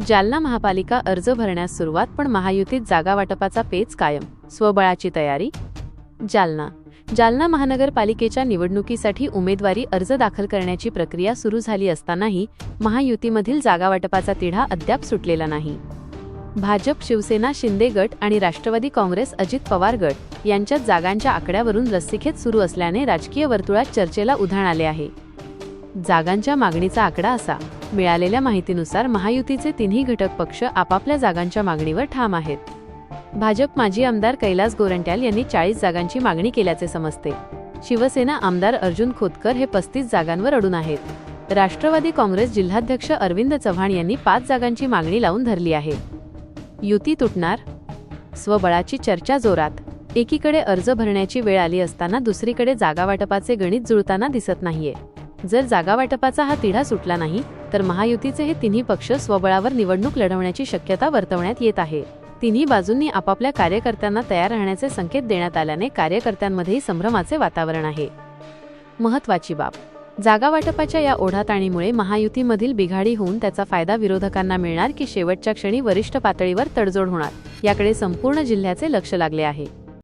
जालना महापालिका अर्ज भरण्यास सुरुवात, पण महायुतीत जागा वाटपाचा पेच कायम, स्वबळाची तयारी. जालना महानगरपालिकेच्या निवडणुकीसाठी उमेदवारी अर्ज दाखल करण्याची प्रक्रिया सुरू झाली असतानाही महायुतीमधील जागा वाटपाचा तिढा अद्याप सुटलेला नाही. भाजप, शिवसेना, शिंदे गट आणि राष्ट्रवादी काँग्रेस, अजित पवार गट यांच्यात जागांच्या आकड्यावरून रस्सीखेच सुरू असल्याने राजकीय वर्तुळात चर्चेला उधाण आले आहे. जागांच्या मागणीचा आकडा असा: मिळालेल्या माहितीनुसार महायुतीचे तिन्ही घटक पक्ष आपापल्या जागांच्या मागणीवर ठाम आहेत. भाजप माजी आमदार कैलास गोरंट्याल यांनी 40 जागांची मागणी केल्याचे समजते. शिवसेना आमदार अर्जुन खोतकर हे 35 जागांवर अडून आहेत. राष्ट्रवादी काँग्रेस जिल्हाध्यक्ष अरविंद चव्हाण यांनी 5 जागांची मागणी लावून धरली आहे. युती तुटणार? स्वबळाची चर्चा जोरात. एकीकडे अर्ज भरण्याची वेळ आली असताना दुसरीकडे जागा वाटपाचे गणित जुळताना दिसत नाहीये. जर जागा वाटपाचा हा तिढा सुटला नाही तर महायुतीचे हे तिन्ही पक्ष स्वबळावर निवडणूक लढवण्याची शक्यता वर्तवण्यात येत आहे. तिन्ही बाजूंनी आपापल्या कार्यकर्त्यांना तयार राहण्याचे संकेत देण्यात आल्याने कार्यकर्त्यांमध्येही संभ्रमाचे वातावरण आहे. महत्त्वाची बाब: जागा वाटपाच्या या ओढाताणीमुळे महायुतीमधील बिघाडी होऊन त्याचा फायदा विरोधकांना मिळणार की शेवटच्या क्षणी वरिष्ठ पातळीवर तडजोड होणार, याकडे संपूर्ण जिल्ह्याचे लक्ष लागले आहे.